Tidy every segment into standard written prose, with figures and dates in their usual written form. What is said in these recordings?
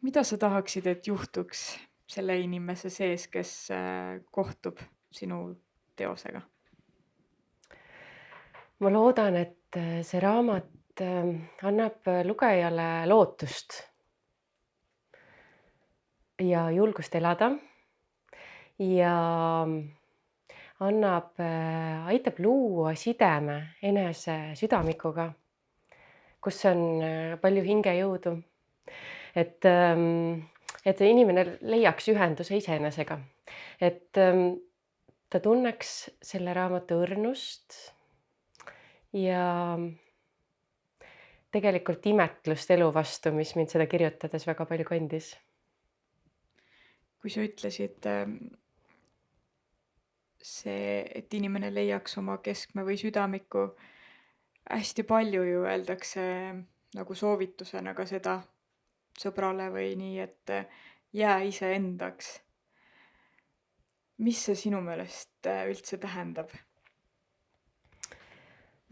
Mida sa tahaksid, et juhtuks selle inimese sees, kes kohtub sinu teosega? Ma loodan, et see raamat annab lugejale lootust ja julgust elada ja aitab luua sideme enese südamikuga, kus on palju hingejõudu, et, et inimene leiaks ühenduse iseenesega, et ta tunneks selle raamatu õrnust ja tegelikult imetlust elu vastu, mis mind seda kirjutades väga palju kandis. Kui sa ütlesid see, et inimene leiaks oma keskme või südamiku, hästi palju ju öeldakse nagu soovitusena ka seda sõbrale või nii, et jää iseendaks. Mis see sinu meelest üldse tähendab?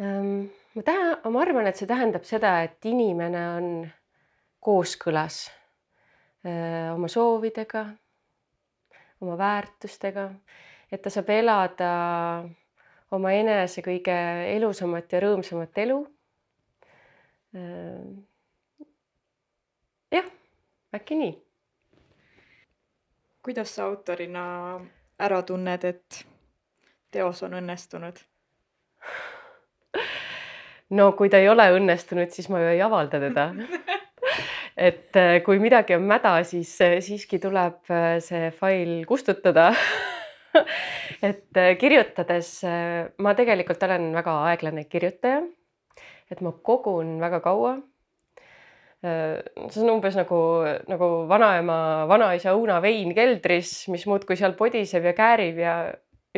Ma arvan, et see tähendab seda, et inimene on kooskõlas oma soovidega, oma väärtustega, et ta saab elada oma enese kõige elusamat ja rõõmsamat elu. Jah, äkki nii. Kuidas sa autorina ära tunned, et teos on õnnestunud? No kui ta ei ole õnnestunud, siis ma ju ei avalda teda. Et kui midagi on mäda, siis siiski tuleb see fail kustutada. Et kirjutades ma tegelikult olen väga aeglane kirjutaja, et ma kogun väga kaua. See on umbes nagu vanaema, vanaisa õunavein keldris, mis muudkui seal podiseb ja käärib ja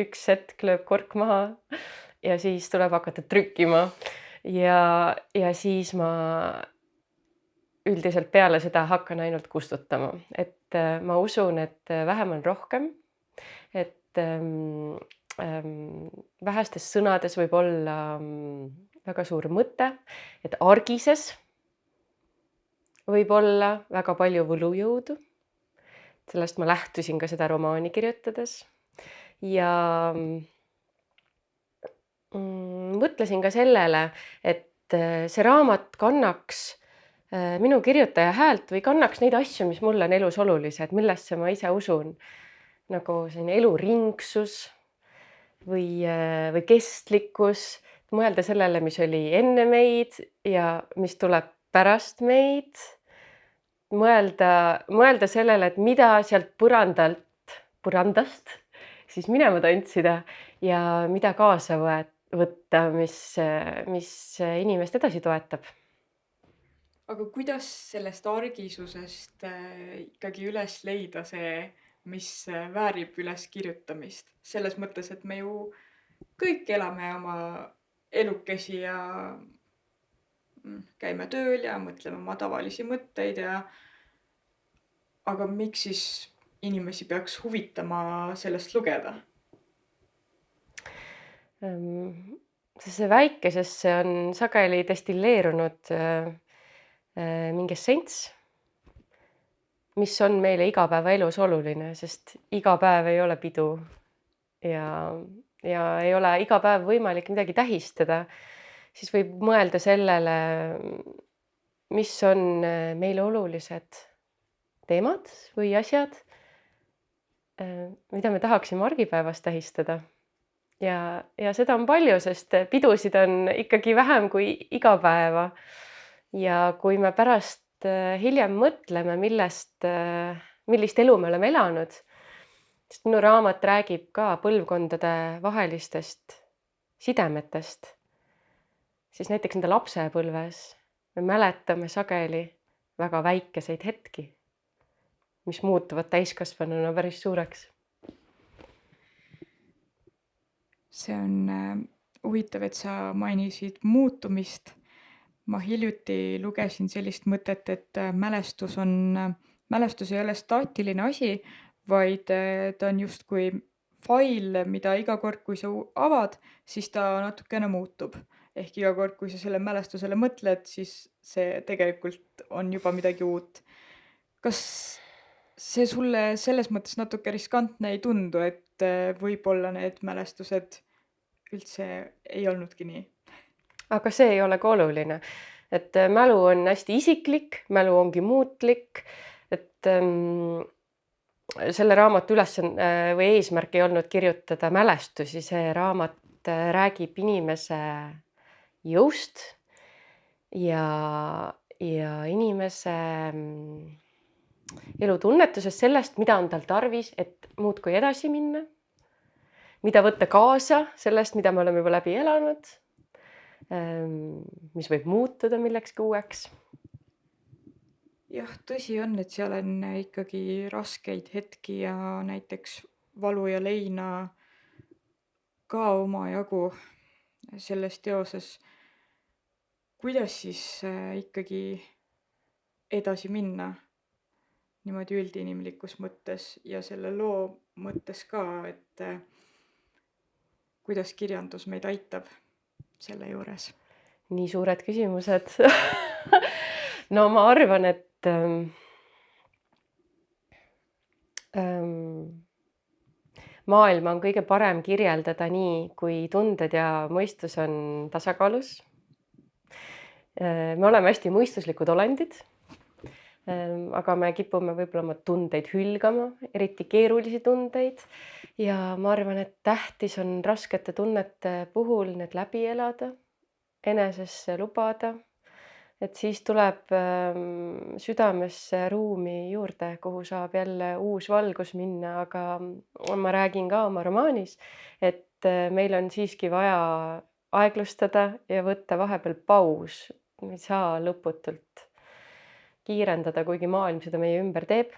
üks hetk lööb kork maha ja siis tuleb hakata trükkima. Ja siis ma üldiselt peale seda hakkan ainult kustutama, et ma usun, et vähem on rohkem, et vähestes sõnades võib olla väga suur mõte, et argises võib olla väga palju võlujõudu. Sellest ma lähtusin ka seda romaani kirjutades ja mõtlesin ka sellele, et see raamat kannaks minu kirjutaja häält või kannaks neid asju, mis mulle on elus olulised, millesse ma ise usun, nagu selline eluringsus või kestlikkus, mõelda sellele, mis oli enne meid ja mis tuleb pärast meid, mõelda sellele, et mida sealt põrandast siis minema tantsida ja mida kaasa võtta, mis inimest edasi toetab. Aga kuidas sellest argisusest ikkagi üles leida see, mis väärib üles kirjutamist? Selles mõttes, et me ju kõik elame oma elukesi ja käime tööl ja mõtleme oma tavalisi mõtteid aga miks siis inimesi peaks huvitama sellest lugeda? See väikesesse on sageli destilleerunud mingi essents, mis on meile igapäevaelus oluline, sest iga päev ei ole pidu ja ei ole iga päev võimalik midagi tähistada, siis võib mõelda sellele, mis on meile olulised teemad või asjad, mida me tahaksime argipäevas tähistada. Ja seda on palju, sest pidusid on ikkagi vähem kui iga päeva. Ja kui me pärast hiljem mõtleme, millist elu me oleme elanud, sest minu raamat räägib ka põlvkondade vahelistest sidemetest, siis näiteks enda lapsepõlves me mäletame sageli väga väikeseid hetki, mis muutuvad täiskasvanuna päris suureks. See on huvitav, et sa mainisid muutumist. Ma hiljuti lugesin sellist mõtet, et mälestus ei ole staatiline asi, vaid ta on justkui fail, mida iga kord, kui sa avad, siis ta natukene muutub. Ehk iga kord, kui sa selle mälestusele mõtled, siis see tegelikult on juba midagi uut. Kas see sulle selles mõttes natuke riskantne ei tundu, et võib-olla need mälestused üldse ei olnudki nii? Aga see ei ole ka oluline, et mälu on hästi isiklik, mälu ongi muutlik, et selle raamatu või eesmärk ei olnud kirjutada mälestusi, see raamat räägib inimese jõust ja inimese elutunnetusest, sellest, mida on tal tarvis, et muudkui edasi minna, mida võtta kaasa sellest, mida me oleme juba läbi elanud, mis võib muutuda millekski uueks. Jah, tõsi on, et seal on ikkagi raskeid hetki ja näiteks valu ja leina ka omajagu selles teoses. Kuidas siis ikkagi edasi minna niimoodi üldinimlikus mõttes ja selle loo mõttes ka, et kuidas kirjandus meid aitab selle juures? Nii suured küsimused. No ma arvan, et maailma on kõige parem kirjeldada nii, kui tunded ja mõistus on tasakaalus. Me oleme hästi mõistuslikud olendid, aga me kipume võib-olla oma tundeid hülgama, eriti keerulisi tundeid. Ja ma arvan, et tähtis on raskete tunnete puhul need läbi elada, enesesse lubada, et siis tuleb südamesse ruumi juurde, kuhu saab jälle uus valgus minna, aga ma räägin ka oma romaanis, et meil on siiski vaja aeglustada ja võtta vahepeal paus. Me ei saa lõputult kiirendada, kuigi maailm seda meie ümber teeb.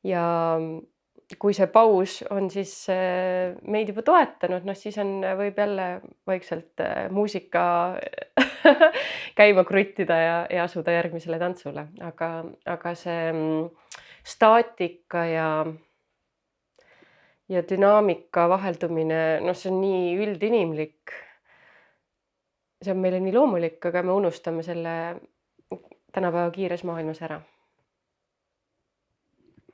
Ja kui see paus on siis meid juba toetanud, siis võib jälle vaikselt muusika käima kruttida ja asuda järgmisele tantsule. Aga see staatika ja dünaamika vaheldumine, see on nii üldinimlik. See on meile nii loomulik, aga me unustame selle tänapäeva kiires maailmas ära.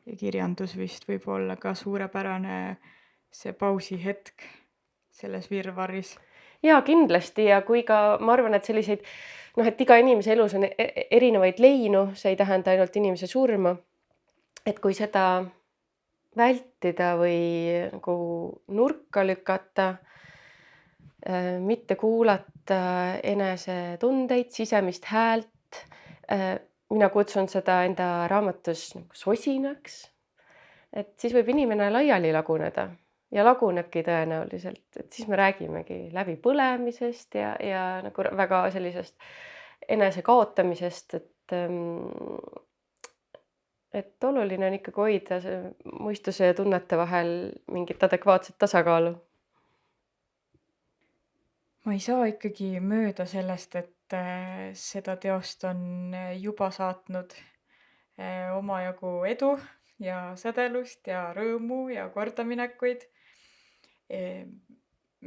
Ja kirjandus vist võib olla ka suurepärane see pausi hetk selles virvarris. Jaa, kindlasti ja kui ka ma arvan, et selliseid, et iga inimese elus on erinevaid leinu, see ei tähenda ainult inimese surma. Et kui seda vältida või nagu nurka lükata, mitte kuulata enese tundeid, sisemist häält. Mina kutsun seda enda raamatus sosinaks, et siis võib inimene laiali laguneda ja lagunebki tõenäoliselt, et siis me räägimegi läbi põlemisest ja nagu väga sellisest enese kaotamisest, et oluline on ikkagi hoida mõistuse ja tunnete vahel mingit adekvaatset tasakaalu. Ma ei saa ikkagi mööda sellest, et seda teost on juba saatnud omajagu edu ja sädelust ja rõõmu ja kordaminekuid.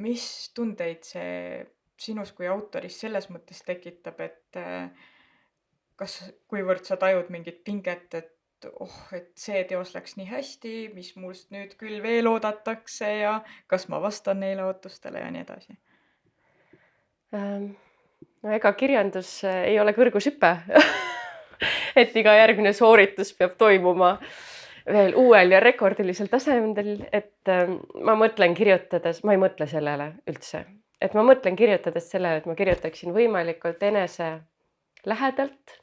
Mis tundeid see sinus kui autoris selles mõttes tekitab, et kuivõrd sa tajud mingit pinget, et et see teos läks nii hästi, mis must nüüd küll veel oodatakse ja kas ma vastan neile ootustele ja nii edasi? No ega kirjandus ei ole kõrgushüpe, et iga järgmine sooritus peab toimuma veel uuel ja rekordilisel tasemel, et ma mõtlen kirjutades, ma ei mõtle sellele üldse, et ma mõtlen kirjutades sellele, et ma kirjutaksin võimalikult enese lähedalt,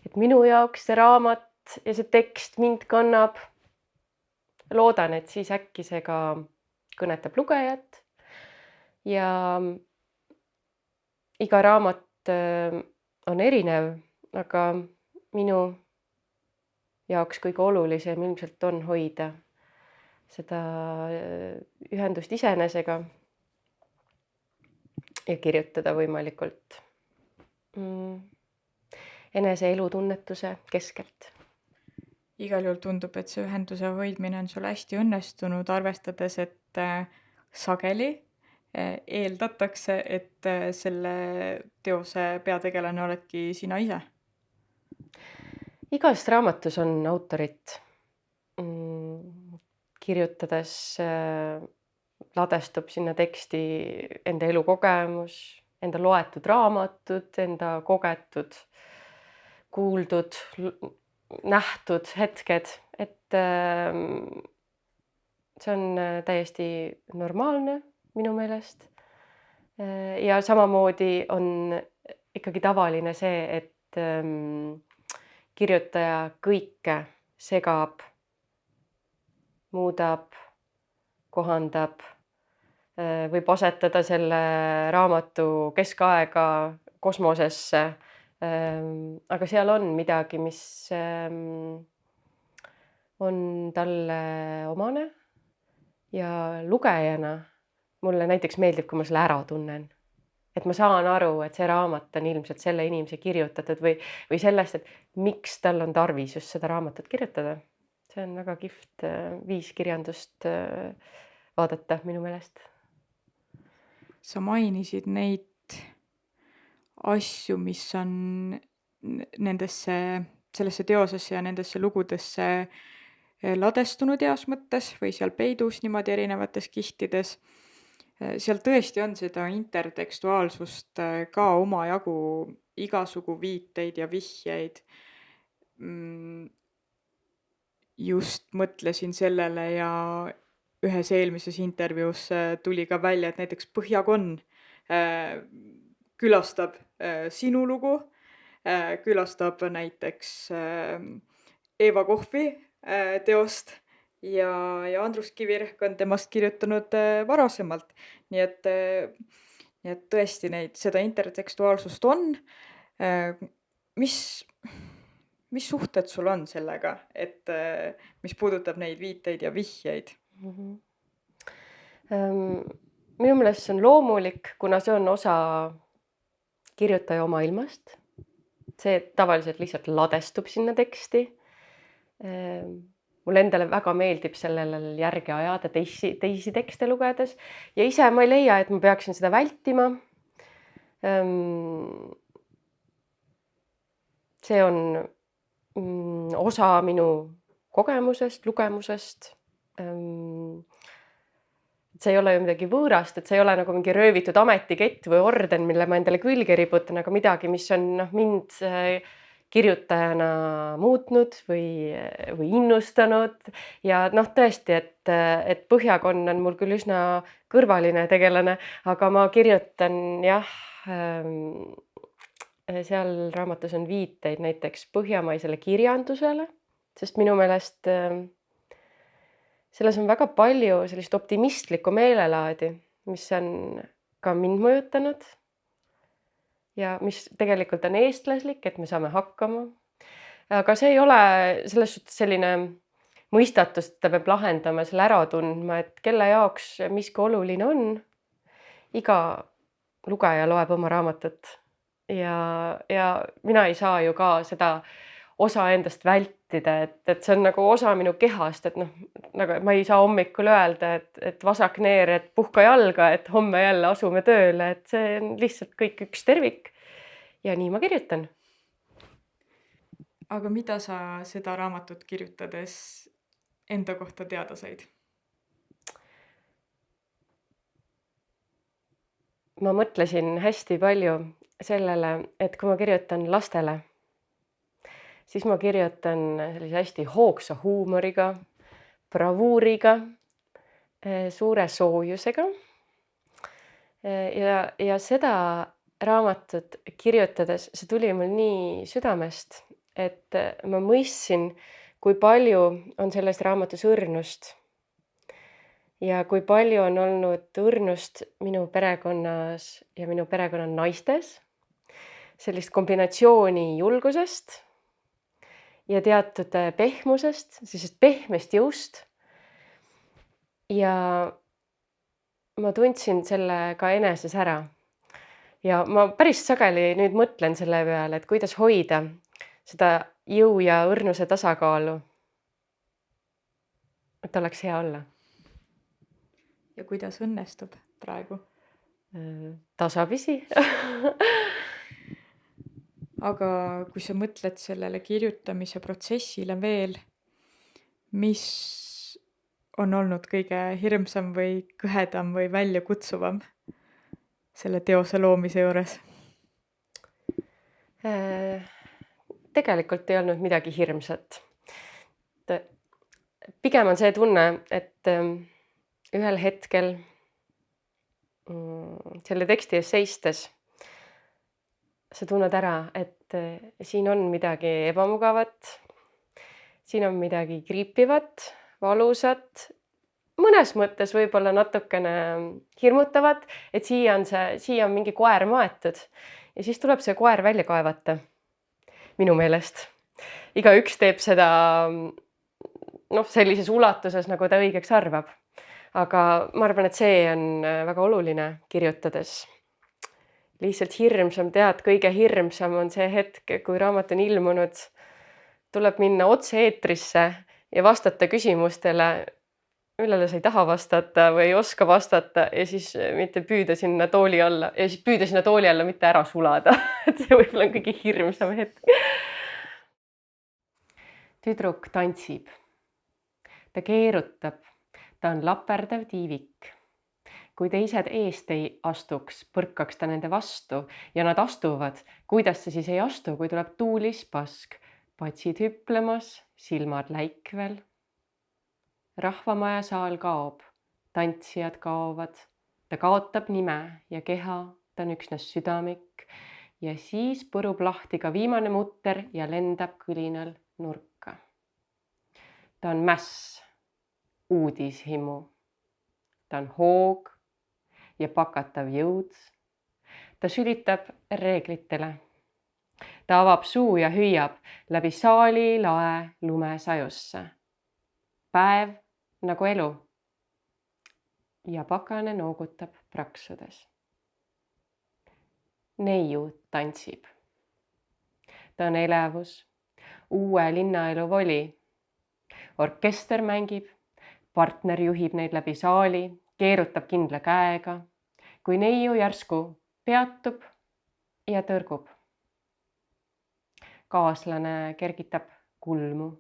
et minu jaoks see raamat ja see tekst mind kannab. Loodan, et siis äkki see ka kõnetab lugejat ja iga raamat on erinev, aga minu jaoks kõige olulisem ilmselt on hoida seda ühendust iseenesega ja kirjutada võimalikult enese elutunnetuse keskelt. Igal juhul tundub, et see ühenduse hoidmine on sul hästi õnnestunud, arvestades, et sageli eeldatakse, et selle teose peategelane oledki sina ise. Igas raamatus on autorit. Kirjutades ladestub sinna teksti enda elukogemus, enda loetud raamatud, enda kogetud, kuuldud, nähtud hetked, et see on täiesti normaalne minu meelest. Ja samamoodi on ikkagi tavaline see, et kirjutaja kõike segab, muudab, kohandab, võib asetada selle raamatu keskaega kosmosesse. Aga seal on midagi, mis on talle omane ja lugejana mulle näiteks meeldib, kui ma selle ära tunnen. Et ma saan aru, et see raamat on ilmselt selle inimese kirjutatud või sellest, et miks tal on tarvis just seda raamatut kirjutada. See on väga kihvt viis kirjandust vaadata minu meelest. Sa mainisid neid asju, mis on sellesse teosesse ja nendesse lugudesse ladestunud heas mõttes või seal peidus niimoodi erinevates kihtides. Seal tõesti on seda intertekstuaalsust ka omajagu, igasugu viiteid ja vihjeid. Just mõtlesin sellele ja ühes eelmises intervjuus tuli ka välja, et näiteks Põhjakonn külastab sinu lugu, külastab näiteks Eva Kohvi teost ja Andrus Kivirähk on temast kirjutanud varasemalt. Nii et tõesti seda intertekstuaalsust on. Mis suhted sul on sellega, et mis puudutab neid viiteid ja vihjeid? Minu meelest see on loomulik, kuna see on osa kirjutaja oma ilmast. See tavaliselt lihtsalt ladestub sinna teksti. Mulle endale väga meeldib sellele järgi ajada teisi tekste lugedes ja ise ma ei leia, et ma peaksin seda vältima. See on osa minu kogemusest, lugemusest. See ei ole ju midagi võõrast, et see ei ole nagu mingi röövitud ametikett või orden, mille ma endale külge riputan, aga midagi, mis on mind kirjutajana muutnud või innustanud ja tõesti, et Põhjakonn on mul küll üsna kõrvaline tegelane, aga ma kirjutan seal raamatus on viiteid näiteks põhjamaisele kirjandusele, sest minu meelest selles on väga palju sellist optimistlikku meelelaadi, mis on ka mind mõjutanud ja mis tegelikult on eestlaslik, et me saame hakkama. Aga see ei ole selles suhtes selline mõistatus, et ta peab lahendama, selle ära tundma, et kelle jaoks miski oluline on. Iga lugeja loeb oma raamatut ja mina ei saa ju ka seda osa endast vältida, et see on nagu osa minu kehast, et nagu ma ei saa hommikul öelda, et vasak neer, et puhka jalga, et homme jälle asume tööle, et see on lihtsalt kõik üks tervik. Ja nii ma kirjutan. Aga mida sa seda raamatut kirjutades enda kohta teada said? Ma mõtlesin hästi palju sellele, et kui ma kirjutan lastele, siis ma kirjutan sellise hästi hoogsa huumoriga, bravuuriga, suure soojusega. Ja seda raamatut kirjutades, see tuli mul nii südamest, et ma mõistsin, kui palju on selles raamatus õrnust ja kui palju on olnud õrnust minu perekonnas ja minu perekonna naistes, sellist kombinatsiooni julgusest ja teatud pehmusest, sellisest pehmest jõust. Ja ma tundsin selle ka eneses ära. Ja ma päris sageli nüüd mõtlen selle peale, et kuidas hoida seda jõu ja õrnuse tasakaalu. Et oleks hea olla. Ja kuidas õnnestub praegu? Tasapisi. Aga kui sa mõtled sellele kirjutamise protsessile veel, mis on olnud kõige hirmsam või kõhedam või väljakutsuvam selle teose loomise juures? Tegelikult ei olnud midagi hirmsat. Pigem on see tunne, et ühel hetkel selle teksti ees seistes sa tunned ära, et siin on midagi ebamugavat, siin on midagi kriipivat, valusat, mõnes mõttes võib-olla natukene hirmutavat, et siia on mingi koer maetud ja siis tuleb see koer välja kaevata. Minu meelest. Igaüks teeb seda sellises ulatuses, nagu ta õigeks arvab. Aga ma arvan, et see on väga oluline kirjutades. Lihtsalt hirmsam, kõige hirmsam on see hetk, kui raamat on ilmunud, tuleb minna otse eetrisse ja vastata küsimustele, millele sa ei taha vastata või ei oska vastata ja siis mitte püüda sinna tooli alla ja siis püüda sinna tooli alla mitte ära sulada. Et see võib-olla on kõige hirmsam hetk. Tüdruk tantsib. Ta keerutab. Ta on laperdav tiivik. Kui teised eest ei astuks, põrkaks ta nende vastu ja nad astuvad. Kuidas sa siis ei astu, kui tuleb tuulis pask? Patsid hüplemas, silmad läikvel. Rahvamaja saal kaob, tantsijad kaovad. Ta kaotab nime ja keha, ta on üksnes südamik. Ja siis põrub lahti ka viimane mutter ja lendab kõlinal nurka. Ta on mäss, uudishimu. Ta on hoog ja pakatav jõud. Ta sülitab reeglitele. Ta avab suu ja hüüab läbi saali lae lumesajusse. Päev nagu elu. Ja pakane noogutab praksudes. Neiu tantsib. Ta on elevus, uue linnaelu voli. Orkester mängib, partner juhib neid läbi saali, keerutab kindla käega, kui neiu järsku peatub ja tõrgub. Kaaslane kergitab kulmu,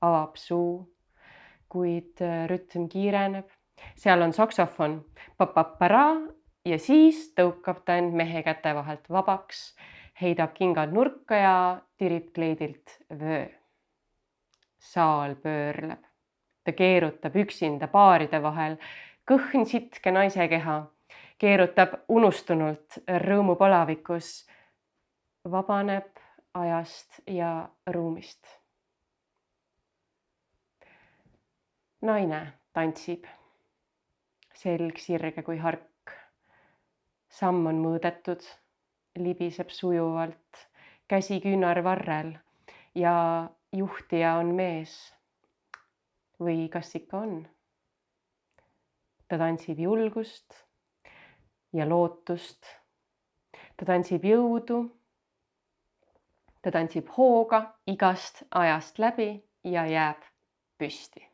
avab suu, kuid rütm kiireneb. Seal on saksofon, papapara ja siis tõukab ta end mehe käte vahelt vabaks, heidab kingad nurka ja tirib kleidilt vöö. Saal pöörleb. Ta keerutab üksinda paaride vahel, kõhn sitke naise keha, keerutab unustunult rõõmupalavikus, vabaneb ajast ja ruumist. Naine tantsib, selg sirge kui hark, samm on mõõdetud, libiseb sujuvalt, käsi küünarvarrel ja juhtija on mees. Või kas ikka on? Ta tantsib julgust ja lootust. Ta tantsib jõudu. Ta tantsib hooga igast ajast läbi ja jääb püsti.